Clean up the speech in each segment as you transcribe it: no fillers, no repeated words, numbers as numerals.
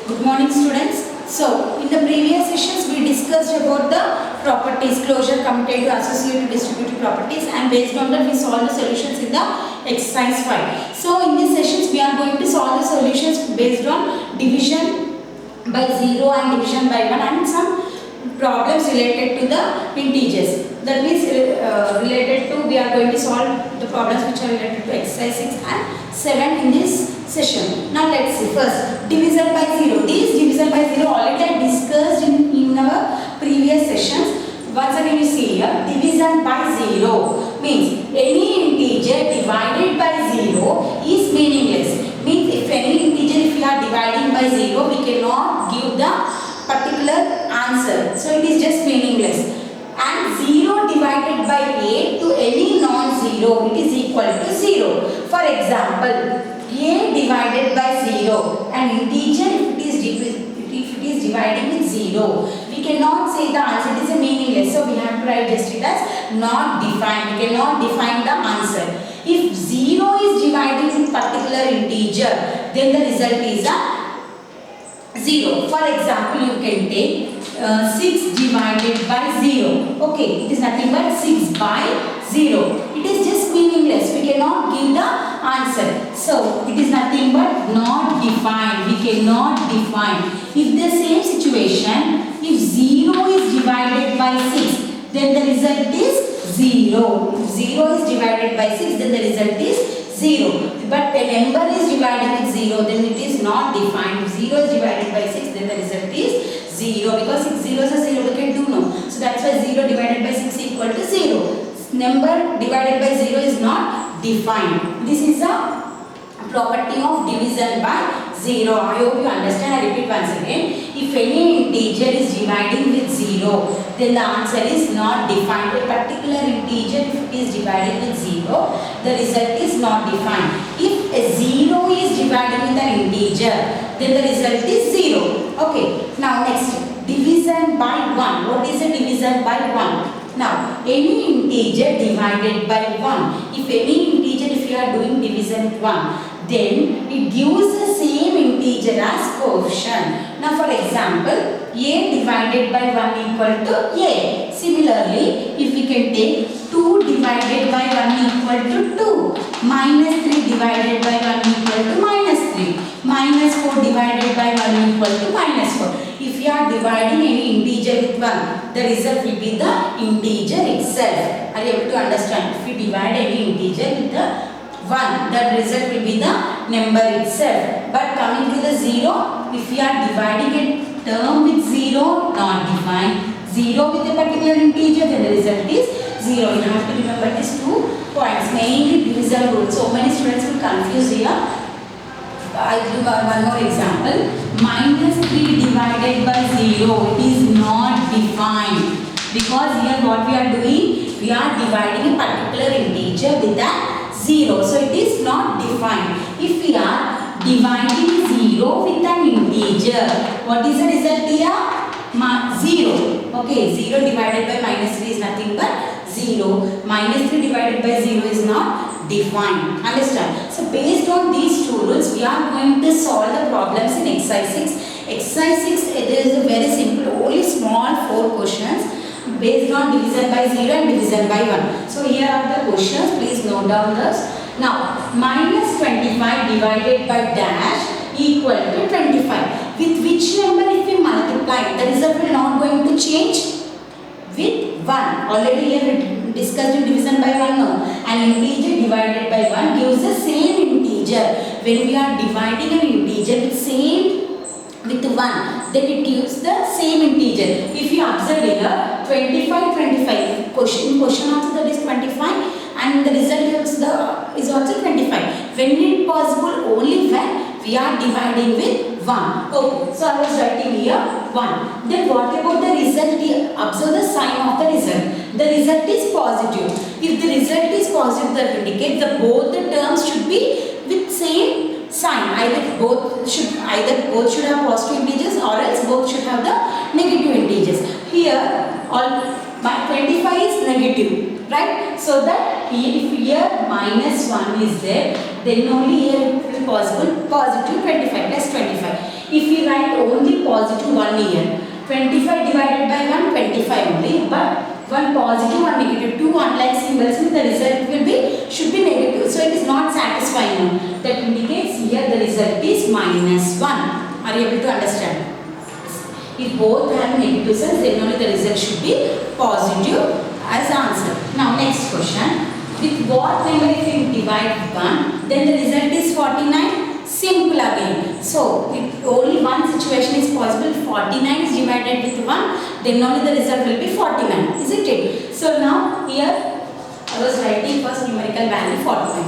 Good morning students. So in the previous sessions we discussed about the properties, closure, commutative, associative, distributive properties, and based on that we solved the solutions in the exercise 5. So in these sessions we are going to solve the solutions based on division by 0 and division by 1 and some problems related to the integers. That means related to, we are going to solve the problems which are related to exercise 6 and 7 in this session. Now let's see. First, division by 0. This division by 0 already I discussed in our previous sessions. Once again you see here, division by 0 means any integer divided by 0 is meaningless. Means if any integer, if we are dividing by 0, we cannot give the particular answer. So it is just meaningless. And 0 divided by 8 to any non-zero, it is equal to 0. For example, a divided by 0, an integer if it is dividing with 0, we cannot say the answer, it is a meaningless. So we have to write just it as not defined. We cannot define the answer. If 0 is dividing with particular integer, then the result is a 0. For example, you can take 6 divided by 0. Okay, it is nothing but 6 by 0. It is just meaningless. We cannot give the answer. So, it is nothing but not defined. We cannot define. If the same situation, if 0 is divided by 6, then the result is 0. If 0 is divided by 6, then the result is 0. But a number is divided with 0, then it is not defined. If 0 is divided by 6, then the result is 0. Because 6 zeros are 0, we can do no. So that's why 0 divided by 6 equal to 0. Number divided by 0 is not defined. This is a property of division by 0. I hope you understand. I repeat once again. If any integer is dividing with 0, then the answer is not defined. A particular integer, if it is divided with 0, the result is not defined. If a 0 is divided with an integer, then the result is 0. Okay. Now next, division by 1. What is a division by 1? Now, any integer divided by 1. If any integer, if you are doing division 1, then it gives the same integer as quotient. Now, for example, a divided by 1 equal to a. Similarly, if we can take 2 divided by 1 equal to 2, minus 3 divided by 1 equal to minus 3, minus 4 divided by 1 equal to minus 4. If you are dividing any integer with 1, the result will be the integer itself. Are you able to understand? If we divide any integer with the 1, the result will be the number itself. But coming to the 0, if you are dividing a term with 0, not defined. 0 with a particular integer, then the result is 0. You have to remember these 2 points. Mainly division rule. So many students will confuse here. I will give one more example. Minus 3 divided by 0, it is not defined. Because here what we are doing, we are dividing a particular integer with a 0. So it is not defined. If we are dividing 0 with an integer, what is the result here? 0. Okay, 0 divided by minus 3 is nothing but 0. Minus 3 divided by 0 is not defined. Understand? So based on these two rules, we are going to solve the problems in exercise 6. Exercise 6, there is a very simple, only small 4 questions based on division by 0 and division by 1. So here are the questions. Please note down this. Now, minus 25 divided by dash equal to 25. With which number if we multiply, the result will not going to change? With 1. Already here we discussed in division by 1 now. An integer divided by 1 gives the same integer. When we are dividing an integer with 1, then it gives the same integer. If you observe here, 25, 25. Question also that is 25 and the result is also 25. When it possible? Only when we are dividing with 1. Okay, so I was writing here 1. Then what about the result here? Observe the sign of the result. The result is positive. If the result is positive, that indicates that both the terms should be with same sign. Either both should have positive integers or else both should have the negative integers. Here all 25 is negative, right? So that if here minus 1 is there, then only here it will be possible positive 25 plus 25. If we write only positive 1 here, 25 divided by 1, 25 only, but one positive, one negative, two unlike symbols, the result will be, should be negative. So it is not satisfying now. That indicates here the result is -1. Are you able to understand? If both have negative signs, then only the result should be positive as answer. Now next question. With what number if you divide 1, then the result is 49? Simple again. So if only one situation is possible, 49 is divided with 1, then only the result will be 49, isn't it? So now here I was writing first numerical value 49.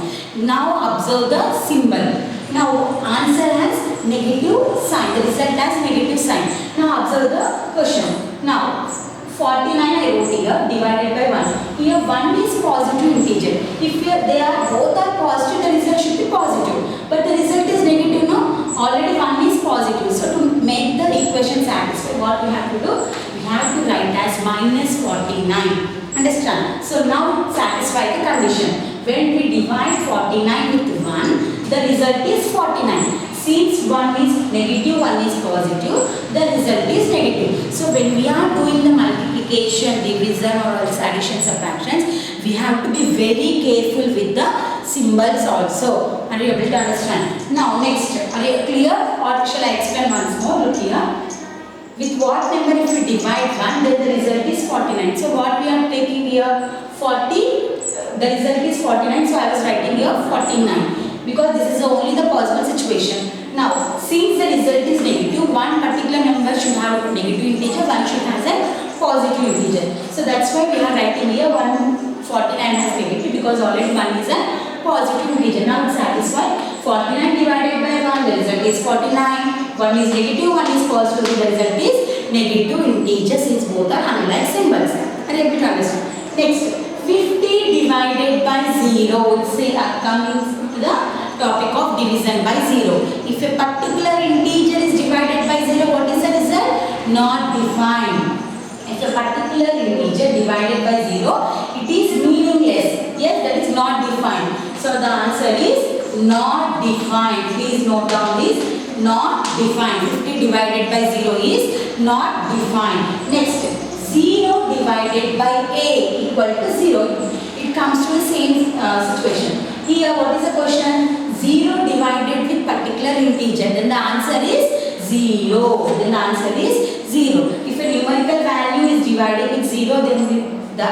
Now observe the symbol. Now answer has negative sign, the result has negative sign. Now observe the question. Now 49 I wrote here divided by 1. Here 1 is positive integer. If they are both are positive, the result should be positive. But the result is negative now. Already 1 is positive. So to make the equation satisfy, what we have to do? We have to write as -49. Understand? So now satisfy the condition. When we divide 49 with 1, the result is 49. Since 1 is negative, 1 is positive, the result is negative. So when we are doing the multiplication, division or else addition, subtractions, we have to be very careful with the symbols also. Are you able to understand? Now next, are you clear or shall I explain once more? Look here. With what number if we divide 1, then the result is 49. So what we are taking here? 40, the result is 49. So I was writing here 49. Because this is only the possible situation. Now, since the result is negative, one particular number should have a negative integer, one should have a positive integer. So that's why we are writing here 149 as negative, because already 1 is a positive integer. Now satisfy 49 divided by 1, the result is 49. 1 is negative, 1 is positive, the result is negative integer since both are unlike symbols. Are you able to understand? Next, 50 divided by 0. We'll say coming to the topic of division by 0. If a particular integer is divided by 0, what is the result? Not defined. If a particular integer divided by 0, it is meaningless. Yes, that is not defined. So the answer is not defined. Please note down this. Not defined. 50 divided by 0 is not defined. Next, 0 divided by 8 equal to 0. It comes to the same situation. Here, what is the question? 0 divided with particular integer. Then the answer is 0. Then the answer is 0. If a numerical value is divided with 0, then the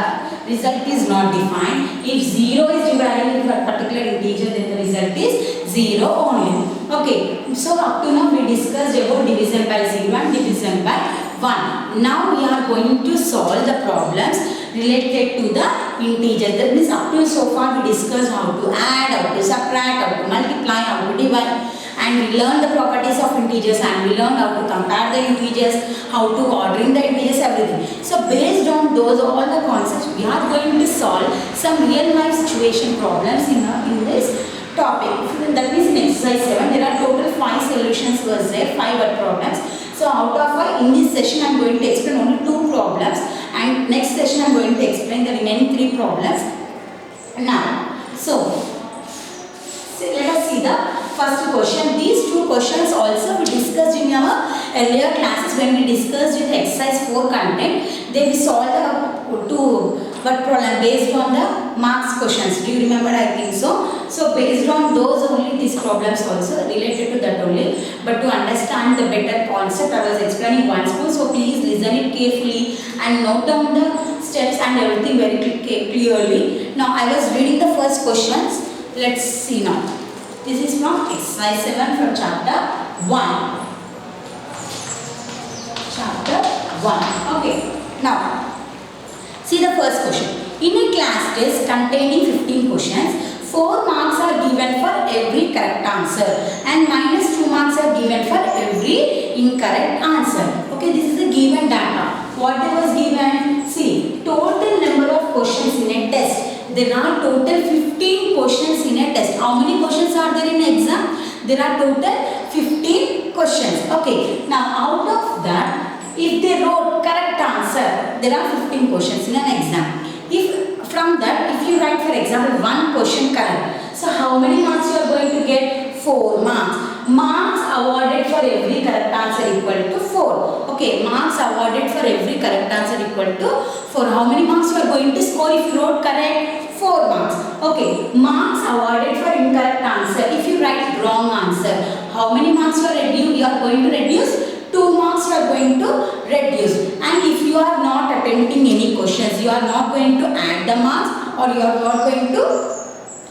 result is not defined. If 0 is divided with a particular integer, then the result is 0 only. Okay. So up to now we discussed about division by 0 and division by 1. Now we are going to solve the problems related to the integer. That means up to so far we discussed how to add, how to subtract, how to multiply, how to divide, and we learned the properties of integers, and we learned how to compare the integers, how to ordering the integers, everything. So based on those all the concepts, we are going to solve some real life situation problems in this topic. That means in exercise 7 there are total 5 solutions was there, 5 word problems. So out of 5, in this session I am going to explain only 2 problems, and next session I am going to explain the remaining 3 problems. Now, so let us see the first question. These 2 questions also we discussed in our earlier classes when we discussed with exercise 4 content. They we solved the 2 word problem based on the marks questions. Do you remember? I think so. So based on those only these problems also related to that only. But to understand the better concept, I was explaining once more. So please listen it carefully and note down the steps and everything very clearly. Now I was reading the first questions. Let's see now. This is from exercise 7 from chapter 1. Chapter 1. Okay. Now, see the first question. In a class test containing 15 questions, 4 marks are given for every correct answer and -2 marks are given for every incorrect answer. Okay, this is the given data. What was given? See, total number of questions in a test. There are total 15 questions in a test. How many questions are there in exam? There are total 15 questions. Okay, now out of that, if they wrote correct answer, there are 15 questions in an exam. If from that, if you write for example 1 question correct, so how many marks you are going to get? 4 marks. marks awarded for every correct answer equal to 4. Okay, marks awarded for every correct answer equal to 4. How many marks you are going to score if you wrote correct? 4 marks. Okay, marks awarded for incorrect answer. If you write wrong answer, how many marks you are going to reduce? 2 marks you are going to reduce. And if you are not attempting any questions, you are not going to add the marks, or you are not going to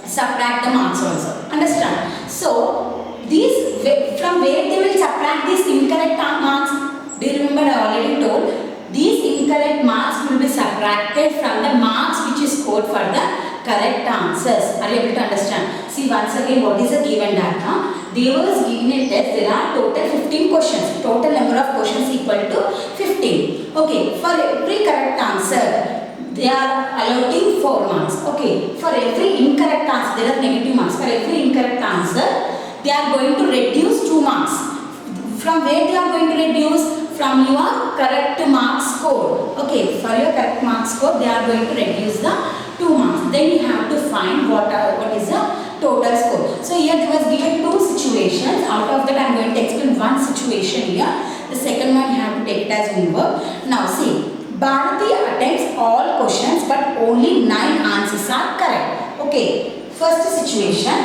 subtract the marks also. Understand? So these, from where they will subtract these incorrect marks? Do you remember I already told? These incorrect marks will be subtracted from the marks which is scored for the correct answers. Are you able to understand? See once again what is the given data. They was given a test. There are total 15 questions. Total number of questions equal to 15. Okay, for every correct answer they are allotting 4 marks. Okay, for every incorrect answer there are negative marks. For every incorrect answer they are going to reduce 2 marks. From where they are going to reduce? From your correct mark score. Okay, for your correct mark score they are going to reduce the 2 marks. Then you have to find what is the total score. So here there was given 2 situations. Out of that I am going to explain one situation here. The second one you have to take it as homework. Now see, Bharati attempts all questions but only 9 answers are correct. Okay, first situation.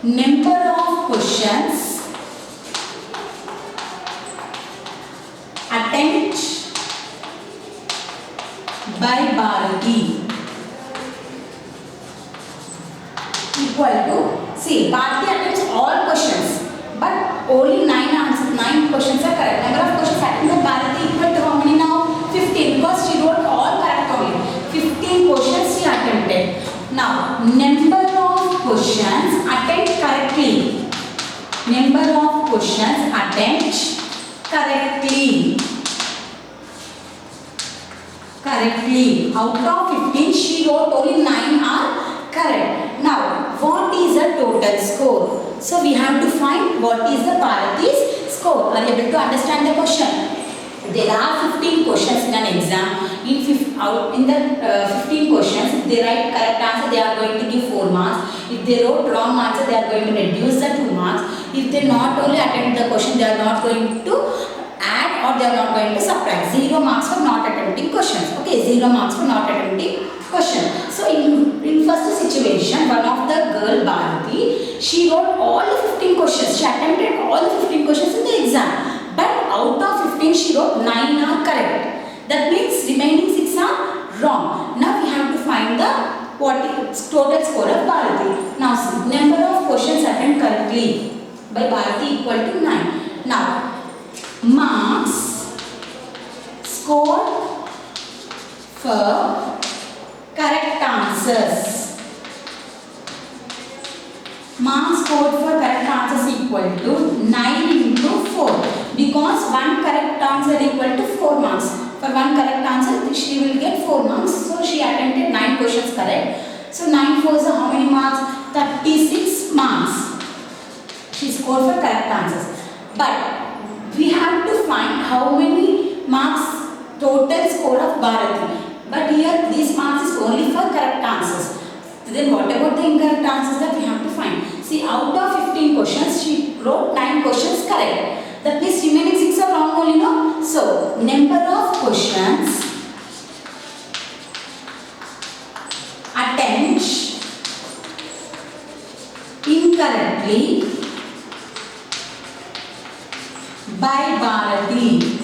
Number of questions attempt by Bharati equal to, see, Bharati attempts all questions but only 9 questions are correct. Number of questions attempted by Bharati equal to how many now? 15, because she wrote all correct only. 15 questions she attempted. Now number of questions attempt correctly. Number of questions attempt correctly. Out of 15 she wrote only 9 are correct. Now what is the total score? So we have to find what is the Bharati's score. Are you able to understand the question? There are 15 questions in an exam. In the 15 questions, if they write correct answer, they are going to give 4 marks. If they wrote wrong answer, they are going to reduce the 2 marks. If they not only attempt the question, they are not going to add, or they are not going to subtract. 0 marks for not attempting questions. Okay, 0 marks for not attempting question. So in first situation, one of the girl Bharati, she wrote all the 15 questions. She attempted all the 15 questions in the exam. But out of 15 she wrote 9 are correct. That means remaining 6 are wrong. Now we have to find the total score of Bharati. Now see, number of questions attempted correctly by Bharati equal to 9. Now marks scored for correct answers. Marks scored for correct answers equal to 9 into 4, because one correct answer equal to 4 marks. For one correct answer she will get 4 marks. So she attempted 9 questions correct. So 9 4s are how many marks? 36 marks she scored for correct answers. But we have to find how many marks total score of Bharati. But here these marks is only for correct answers. Then what about the incorrect answers that we have to find? See, out of 15 questions, she wrote 9 questions correct. That means remaining 6 are wrong only, no? So, number of questions attempt incorrectly by Bharati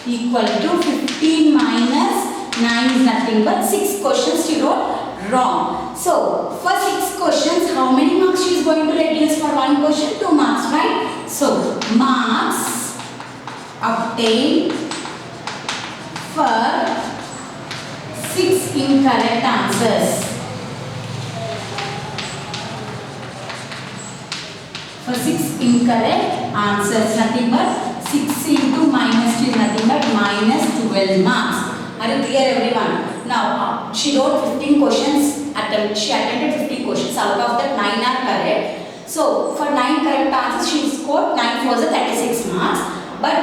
equal to 15 minus 9 is nothing but 6 questions she wrote wrong. So for 6 questions, how many marks she is going to reduce for one question? 2 marks, right? So marks obtained for 6 incorrect answers. For 6 incorrect answers, nothing but 6 into minus 2 is nothing but minus 12 marks. Are you clear, everyone? Now she wrote 15 questions. She attempted 15 questions. Out of that 9 are correct. So for 9 correct answers she scored 9 4s are 36 marks. But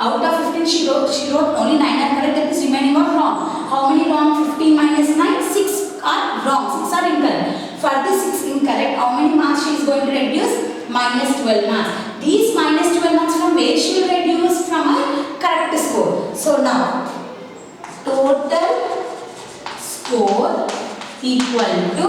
out of 15 she wrote only 9 are correct. That is remaining are wrong. How many wrong? 15 minus 9, 6 are wrong. 6 are incorrect. For this 6 incorrect, how many marks she going to reduce? Minus 12 marks. These minus 12 marks from where she will reduce? From a correct score. So now total score equal to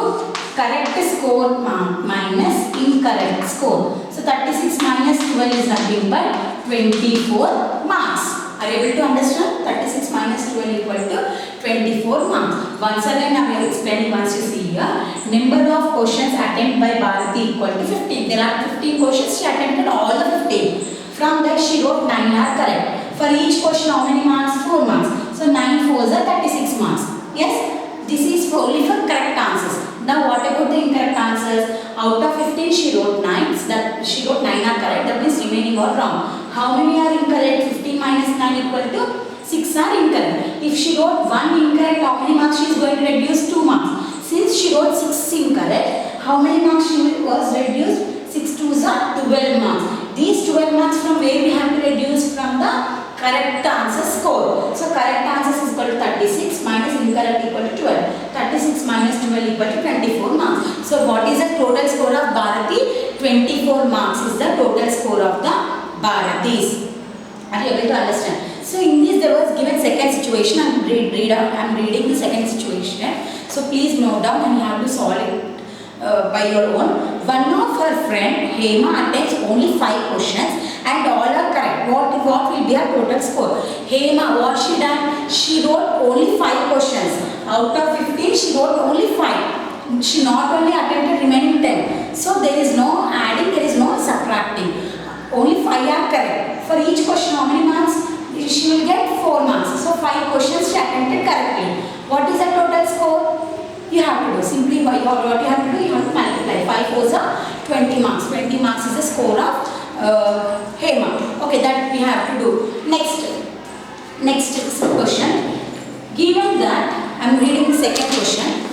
correct score minus incorrect score. So 36 minus 12 is nothing but 24 marks. Are you able to understand? 36 minus 12 equal to 24 marks. Once again I will explain once you see here. Number of questions attempted by Bharati equal to 15. There are 15 questions. She attempted all the 15. From that she wrote 9 are correct. For each question how many marks? 4 marks. So 9 4s are 36 marks. Yes? This is only for correct answers. Now what about the incorrect answers? Out of 15 she wrote 9. That she wrote 9 are correct. That means remaining are wrong. How many are incorrect? 15 minus 9 equal to 6 are incorrect. If she wrote 1 incorrect, how many marks she is going to reduce? 2 marks. Since she wrote 6 incorrect, how many marks she was reduced? 6 2s are 12 marks. These 12 marks from where we have to reduce? From the correct answer score. So correct answer is equal to 36 minus incorrect equal to 12. 36 minus 12 equal to 24 marks. So what is the total score of Bharati? 24 marks is the total score of the Bharatis. Are you able to understand? So in this there was given second situation. I am reading the second situation. So please note down and you have to solve it by your own. One of her friend Hema attempts only 5 questions and all are correct. What will be her total score? Hema, what she done? She wrote only 5 questions. Out of 15 she wrote only 5. She not only attempted remaining 10. So there is no adding, there is no subtracting. Only 5 are correct. For each question how many marks? She will get 4 marks. So 5 questions she attempted correctly. What is the total score? You have to do simply what you have to do, you have to multiply. 5 4s are 20 marks. 20 marks is the score of Hema. Okay, that we have to do. Next question. Given that, I am reading the second question.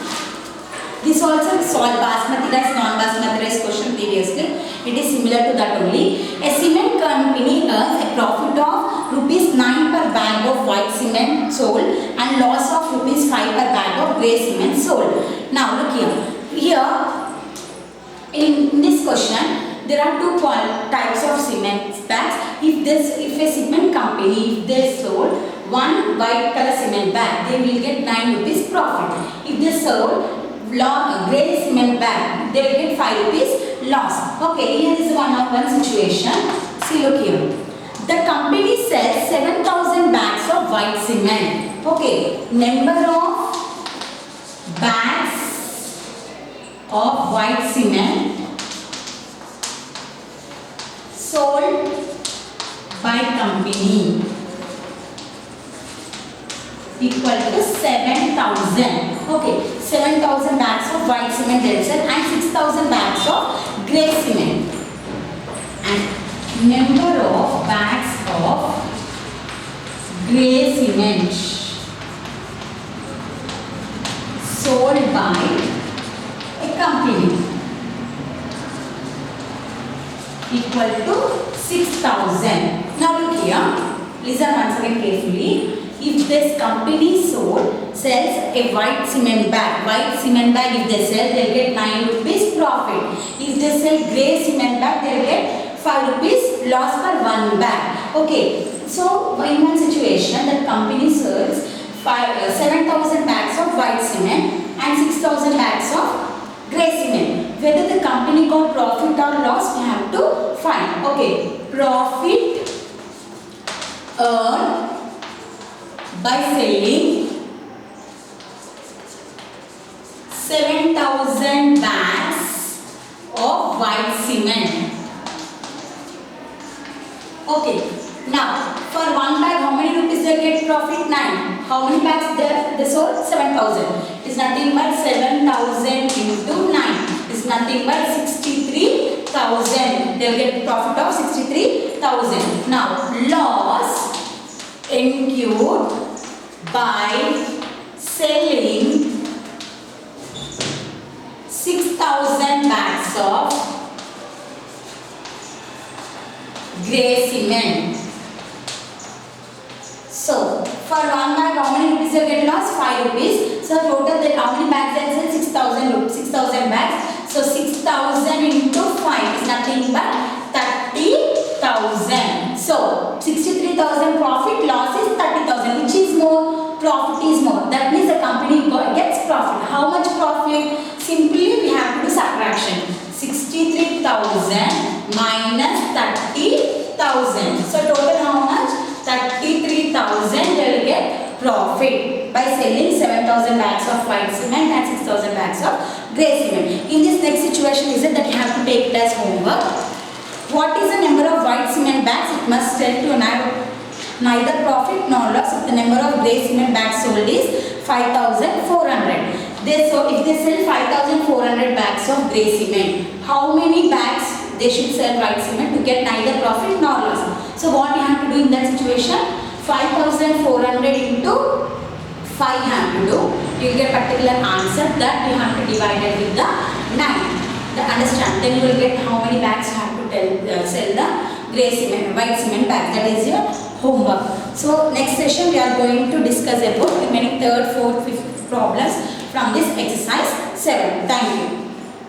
This also solved basmati rice, non-basmati rice question previously. It is similar to that only. A cement company earns a profit of rupees 9 per bag of white cement sold and loss of rupees 5 per bag of grey cement sold. Now look here. Here in this question there are 2 types of cement bags. If a cement company, if they sold 1 white color cement bag, they will get 9 rupees profit. If they sold grey cement bag, they will get 5 rupees loss. Okay, here is one situation. See, look here. The company sells 7,000 bags of white cement. Okay, number of bags of white cement sold by company equal to 7,000. Okay, 7,000 bags of white cement they sell and 6,000 bags of grey cement. And number of bags of grey cement sold by a company equal to 6,000. Now look here, listen once again carefully. If this company sells a white cement bag, if they sell, they will get 9 rupees profit. If they sell grey cement bag, they will get 5 rupees loss per 1 bag. Okay, so in one situation, the company sells 7,000 bags of white cement and 6,000 bags of grey cement. Whether the company got profit or loss, we have to find. Okay, profit earned by selling 7,000 bags of white cement. Okay, now for 1 bag how many rupees they get profit? 9. How many bags they sold? 7,000. It is nothing but 7,000 into 9. It is nothing but 63,000. They will get profit of 63,000. Now loss incurred by selling 6,000 bags of grey cement. So for 1 bag how many rupees you get loss? 5 rupees. So total how many bags they sell? 6,000 bags. So 6,000 into 5 is nothing but 30,000. So 63,000 profit, loss is 30,000. Which is more? Profit is more. That means the company gets profit. How much profit? Simply we have to do subtraction. 63,000 minus 30,000. So total how much? 33,000 they will get profit by selling 7,000 bags of white cement and 6,000 bags of grey cement. In this next situation is that you have to take it as homework. What is the number of white cement bags? It must tell to neither profit nor loss if the number of grey cement bags sold is 5,400. So if they sell 5,400 bags of grey cement, how many bags they should sell white cement to get neither profit nor loss? So what you have to do in that situation? 5,400 into 5 you have to do. You will get particular answer that you have to divide it with the 9. Understand? Then you will get how many bags you have to sell the grey cement, white cement bags. That is your homework. So next session we are going to discuss about remaining third, fourth, fifth problems from this exercise 7.